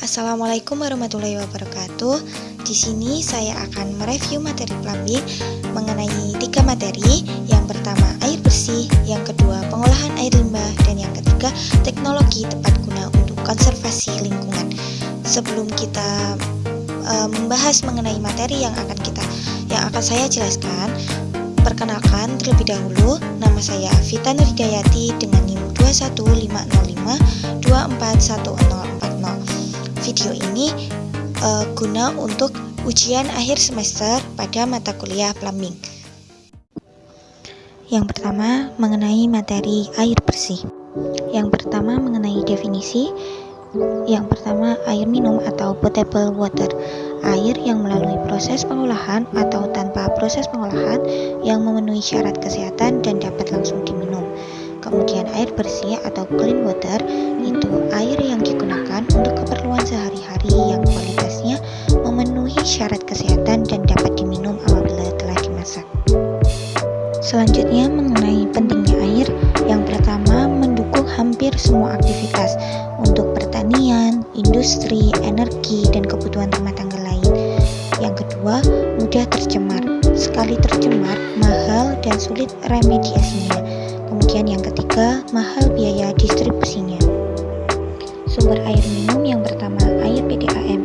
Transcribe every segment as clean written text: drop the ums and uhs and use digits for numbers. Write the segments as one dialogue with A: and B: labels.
A: Assalamualaikum warahmatullahi wabarakatuh. Di sini saya akan mereview materi plumbing mengenai 3 materi. Yang pertama air bersih, yang kedua pengolahan air limbah, dan yang ketiga teknologi tepat guna untuk konservasi lingkungan. Sebelum kita membahas mengenai materi yang akan saya jelaskan, perkenalkan terlebih dahulu, nama saya Vita Nurhidayati dengan NIM 21505241040. Video ini guna untuk ujian akhir semester pada mata kuliah plumbing. Yang pertama mengenai materi air bersih. Yang pertama mengenai definisi. Yang pertama, air minum atau potable water, air yang melalui proses pengolahan atau tanpa proses pengolahan yang memenuhi syarat kesehatan dan dapat langsung diminum. Kemudian air bersih atau clean water itu air yang digunakan untuk keperluan sehari-hari yang kualitasnya memenuhi syarat kesehatan dan dapat diminum apabila telah dimasak. Selanjutnya mengenai pentingnya air. Yang pertama, mendukung hampir semua aktivitas untuk pertanian, industri, energi, dan kebutuhan rumah tangga lain. Yang kedua, mudah tercemar. Sekali tercemar, mahal dan sulit remediasinya. Kemudian yang ketiga, mahal biaya distribusinya. Sumber air minum yang pertama, air PDAM,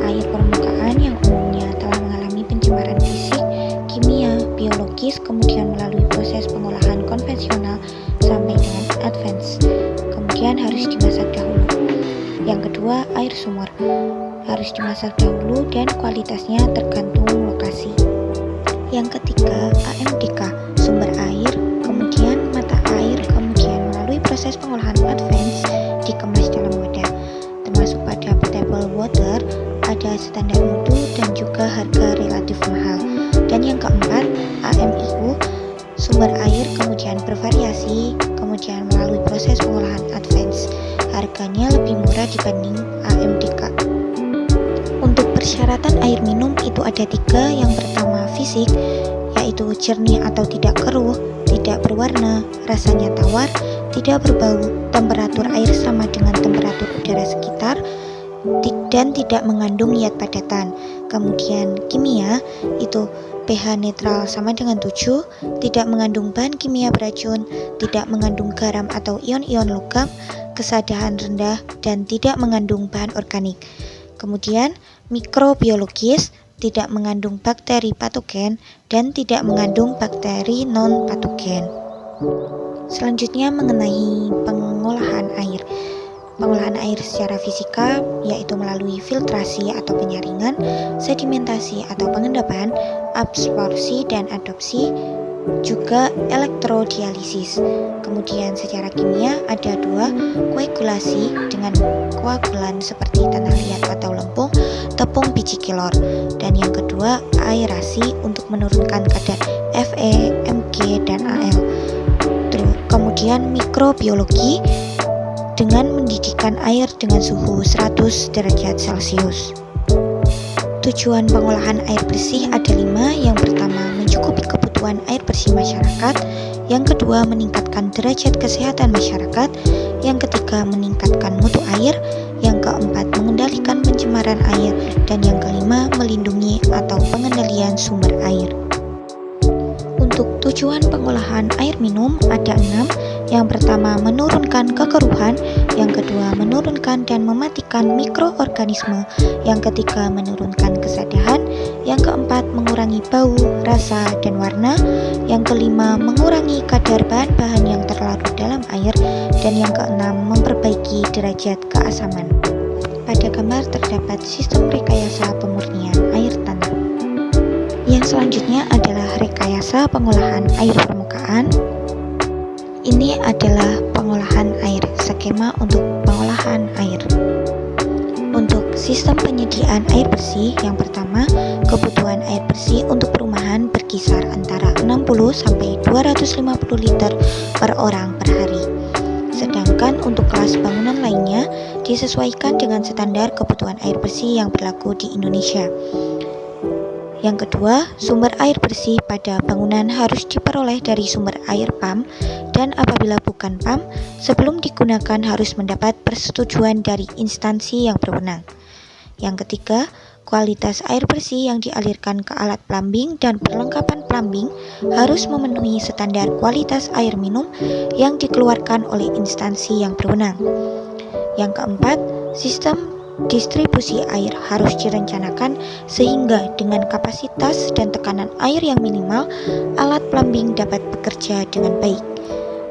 A: air permukaan yang umumnya telah mengalami pencemaran fisik, kimia, biologis, kemudian melalui proses pengolahan konvensional sampai dengan advance. Kemudian harus dimasak dahulu. Yang kedua, air sumur. Harus dimasak dahulu dan kualitasnya tergantung lokasi. Yang ketiga, AMDK, sumber air, kemudian mata air, kemudian melalui proses pengolahan advance dikemas dalam wadah. Termasuk pada potable water, ada standar mutu dan juga harga relatif mahal. Dan yang keempat, AMIU, sumber air kemudian bervariasi, kemudian melalui proses pengolahan advance. Harganya lebih murah dibanding AMDK. Untuk persyaratan air minum itu ada 3. Yang pertama fisik, yaitu jernih atau tidak keruh, tidak berwarna, rasanya tawar, tidak berbau, temperatur air sama dengan temperatur udara sekitar, dan tidak mengandung zat padatan. Kemudian kimia itu pH netral sama dengan 7, tidak mengandung bahan kimia beracun, tidak mengandung garam atau ion-ion logam, kesadahan rendah, dan tidak mengandung bahan organik. Kemudian mikrobiologis, tidak mengandung bakteri patogen dan tidak mengandung bakteri non-patogen. Selanjutnya mengenai pengolahan air. Pengolahan air secara fisika yaitu melalui filtrasi atau penyaringan, sedimentasi atau pengendapan, absorpsi dan adopsi, juga elektrodialisis. Kemudian secara kimia ada 2, koagulasi dengan koagulan seperti tanah liat atau lempung, tepung biji kelor. Dan yang kedua, aerasi untuk menurunkan kadar Fe, Mg, dan Al. Kemudian mikrobiologi dengan mendidihkan air dengan suhu 100 derajat Celcius. Tujuan pengolahan air bersih ada 5. Yang pertama, mencukupi kebutuhan air bersih masyarakat. Yang kedua, meningkatkan derajat kesehatan masyarakat. Yang ketiga, meningkatkan mutu air. Yang keempat, mengendalikan pencemaran air. Dan yang kelima, melindungi atau pengendalian sumber air. Untuk tujuan pengolahan air minum ada 6. Yang pertama, menurunkan kekeruhan. Yang kedua, menurunkan dan mematikan mikroorganisme. Yang ketiga, menurunkan kesadahan. Yang keempat, mengurangi bau, rasa, dan warna. Yang kelima, mengurangi kadar bahan-bahan yang terlarut dalam air. Dan yang keenam, memperbaiki derajat keasaman. Pada gambar terdapat sistem rekayasa pemurnian air tanah. Yang selanjutnya adalah rekayasa pengolahan air permukaan. Ini adalah pengolahan air, skema untuk pengolahan air. Untuk sistem penyediaan air bersih, yang pertama, kebutuhan air bersih untuk perumahan berkisar antara 60 sampai 250 liter per orang per hari. Sedangkan untuk kelas bangunan lainnya disesuaikan dengan standar kebutuhan air bersih yang berlaku di Indonesia. Yang kedua, sumber air bersih pada bangunan harus diperoleh dari sumber air PAM, dan apabila bukan PAM, sebelum digunakan harus mendapat persetujuan dari instansi yang berwenang. Yang ketiga, kualitas air bersih yang dialirkan ke alat plumbing dan perlengkapan plumbing harus memenuhi standar kualitas air minum yang dikeluarkan oleh instansi yang berwenang. Yang keempat, sistem distribusi air harus direncanakan sehingga dengan kapasitas dan tekanan air yang minimal, alat plumbing dapat bekerja dengan baik.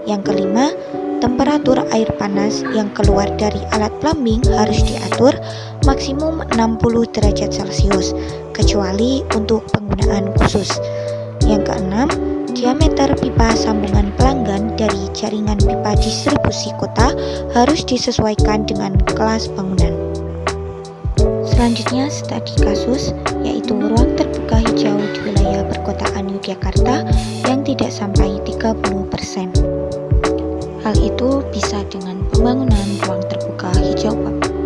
A: Yang kelima, temperatur air panas yang keluar dari alat plumbing harus diatur maksimum 60 derajat Celcius, kecuali untuk penggunaan khusus. Yang keenam, diameter pipa sambungan pelanggan dari jaringan pipa distribusi kota harus disesuaikan dengan kelas bangunan. Selanjutnya, studi kasus, yaitu ruang terbuka hijau di wilayah perkotaan Yogyakarta yang tidak sampai 30%. Hal itu bisa dengan pembangunan ruang terbuka hijau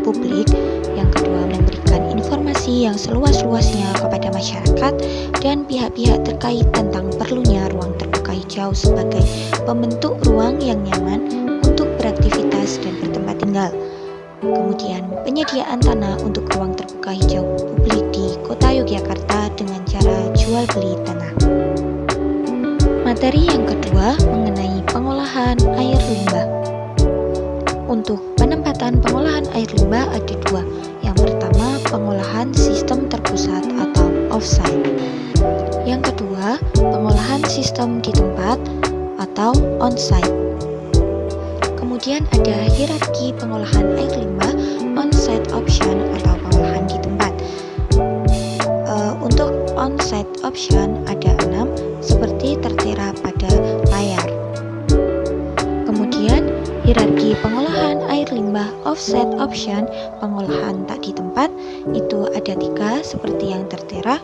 A: publik. Yang kedua, memberikan informasi yang seluas-luasnya kepada masyarakat dan pihak-pihak terkait tentang perlunya ruang terbuka hijau sebagai pembentuk ruang yang nyaman untuk beraktivitas dan bertempat tinggal. Kemudian, penyediaan tanah untuk ruang terbuka hijau publik di Kota Yogyakarta dengan cara jual beli tanah. Materi yang kedua mengenai pengolahan air limbah. Untuk penempatan pengolahan air limbah ada dua. Yang pertama, pengolahan sistem terpusat atau off-site. Yang kedua, pengolahan sistem di tempat atau on-site. Kemudian ada hierarki pengolahan air limbah, on-site option atau pengolahan di tempat. Untuk on-site option ada 6 seperti tertera pada layar. Kemudian hierarki pengolahan air limbah off-site option, pengolahan tak di tempat, itu ada 3 seperti yang tertera.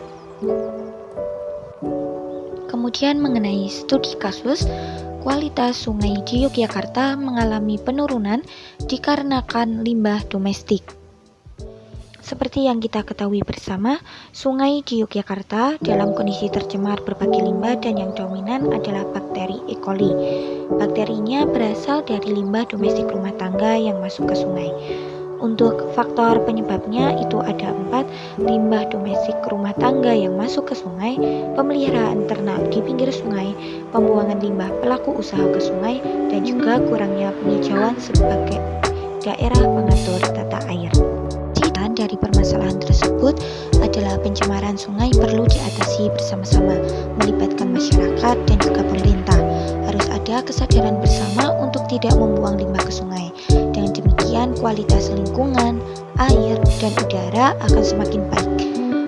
A: Kemudian mengenai studi kasus, kualitas sungai di Yogyakarta mengalami penurunan dikarenakan limbah domestik. Seperti yang kita ketahui bersama, sungai di Yogyakarta dalam kondisi tercemar berbagai limbah dan yang dominan adalah bakteri E. coli. Bakterinya berasal dari limbah domestik rumah tangga yang masuk ke sungai. Untuk faktor penyebabnya itu ada 4, limbah domestik rumah tangga yang masuk ke sungai, pemeliharaan ternak di pinggir sungai, pembuangan limbah pelaku usaha ke sungai, dan juga kurangnya penghijauan sebagai daerah pengatur tata air. Dan dari permasalahan tersebut adalah pencemaran sungai perlu diatasi bersama-sama, melibatkan masyarakat dan juga pemerintah. Harus ada kesadaran bersama untuk tidak membuang limbah ke sungai. Dengan demikian, kualitas lingkungan, air, dan udara akan semakin baik.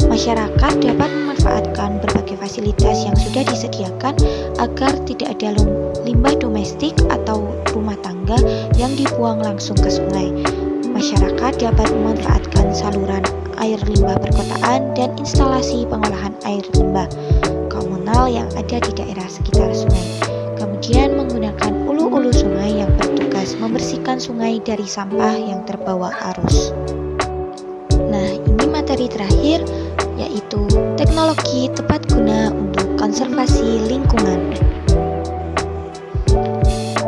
A: Masyarakat dapat memanfaatkan berbagai fasilitas yang sudah disediakan agar tidak ada limbah domestik atau rumah tangga yang dibuang langsung ke sungai. Masyarakat dapat memanfaatkan saluran air limbah perkotaan dan instalasi pengolahan air limbah komunal yang ada di daerah sekitar sungai. Kemudian menggunakan ulu-ulu sungai yang bertugas membersihkan sungai dari sampah yang terbawa arus. Nah, ini materi terakhir, yaitu teknologi tepat guna untuk konservasi lingkungan.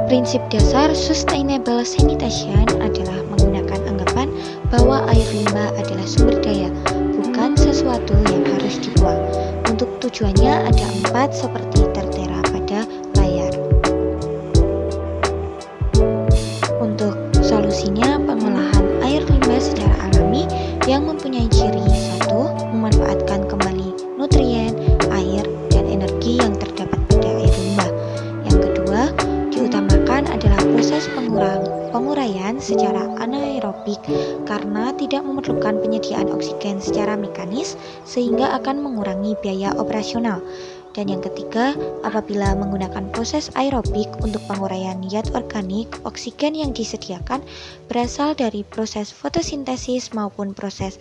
A: Prinsip dasar sustainable sanitation adalah menggunakan anggapan bahwa air limbah adalah sumber daya, bukan sesuatu yang harus dibuang. Untuk tujuannya ada 4 seperti tertera pada layar. Untuk solusinya, pengolahan air limbah secara alami yang mempunyai ciri 1, memanfaatkan kembali nutrien, air, dan energi yang terdapat pada air limbah. Yang kedua, diutamakan adalah proses penguraian secara anaerobik karena tidak memerlukan penyediaan oksigen secara mekanis sehingga akan mengurangi biaya operasional. Dan yang ketiga, apabila menggunakan proses aerobik untuk penguraian zat organik, oksigen yang disediakan berasal dari proses fotosintesis maupun proses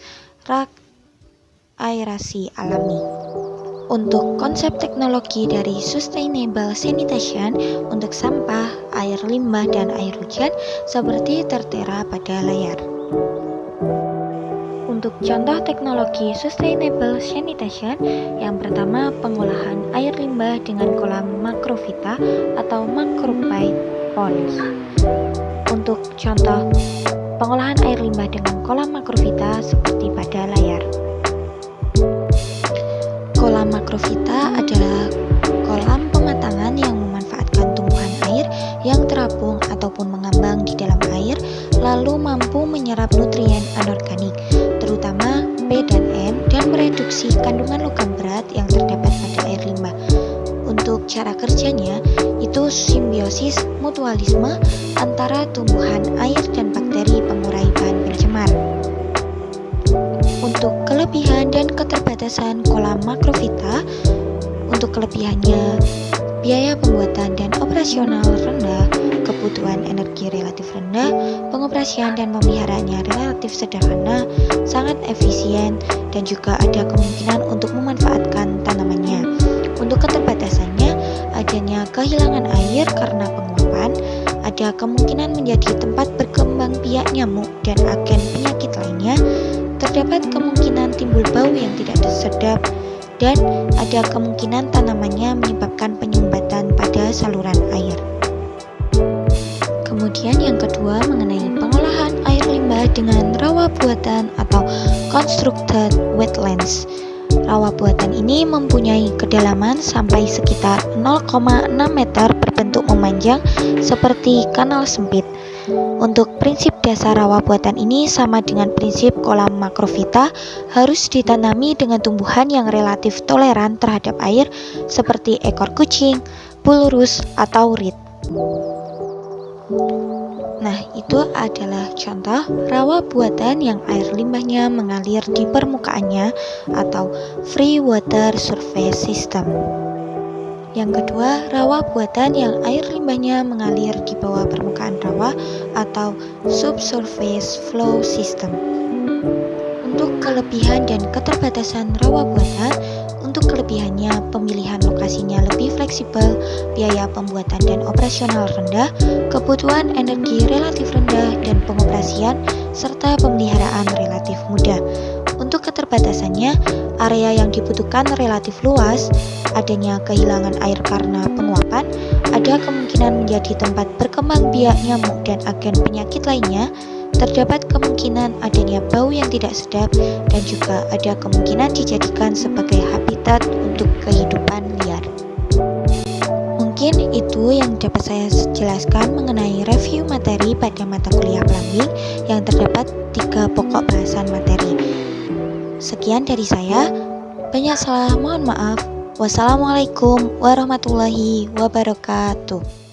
A: aerasi alami. Untuk konsep teknologi dari sustainable sanitation untuk sampah, air limbah, dan air hujan seperti tertera pada layar. Untuk contoh teknologi sustainable sanitation, yang pertama pengolahan air limbah dengan kolam makrofita atau macrophyte ponds. Untuk contoh pengolahan air limbah dengan kolam makrofita seperti pada layar. Kolam makrofita adalah kolam pematangan yang memanfaatkan tumbuhan air yang terapung ataupun mengambang di dalam air, lalu mampu menyerap nutrien anorganik, terutama P dan M, dan mereduksi kandungan logam berat yang terdapat pada air limbah. Untuk cara kerjanya, itu simbiosis mutualisme antara tumbuhan air dan bakteri pengurai bahan pencemar. Untuk kelebihan dan keterbatasan kolam makrofita, untuk kelebihannya, biaya pembuatan dan operasional rendah, kebutuhan energi relatif rendah, pengoperasian dan pemeliharaannya relatif sederhana, sangat efisien, dan juga ada kemungkinan untuk memanfaatkan tanamannya. Untuk keterbatasannya, adanya kehilangan air karena penguapan, ada kemungkinan menjadi tempat berkembang biak nyamuk dan agen penyakit lainnya, terdapat kemungkinan timbul bau yang tidak sedap, dan ada kemungkinan tanamannya menyebabkan penyumbatan pada saluran air. Kemudian yang kedua mengenai pengolahan air limbah dengan rawa buatan atau constructed wetlands. Rawa buatan ini mempunyai kedalaman sampai sekitar 0,6 meter berbentuk memanjang seperti kanal sempit. Untuk prinsip dasar rawa buatan ini sama dengan prinsip kolam makrofita, harus ditanami dengan tumbuhan yang relatif toleran terhadap air seperti ekor kucing, bulrus, atau reed. Nah, itu adalah contoh rawa buatan yang air limbahnya mengalir di permukaannya atau free water surface system. Yang kedua, rawa buatan yang air limbahnya mengalir di bawah permukaan rawa atau subsurface flow system. Untuk kelebihan dan keterbatasan rawa buatan, untuk kelebihannya pemilihan lokasinya lebih fleksibel, biaya pembuatan dan operasional rendah, kebutuhan energi relatif rendah, dan pengoperasian serta pemeliharaan relatif mudah. Untuk keterbatasannya, area yang dibutuhkan relatif luas, adanya kehilangan air karena penguapan, ada kemungkinan menjadi tempat berkembang biak nyamuk dan agen penyakit lainnya, terdapat kemungkinan adanya bau yang tidak sedap, dan juga ada kemungkinan dijadikan sebagai habitat untuk kehidupan liar. Mungkin itu yang dapat saya jelaskan mengenai review materi pada mata kuliah plumbing yang terdapat 3 pokok bahasan materi. Sekian dari saya, banyak salah mohon maaf. Wassalamualaikum warahmatullahi wabarakatuh.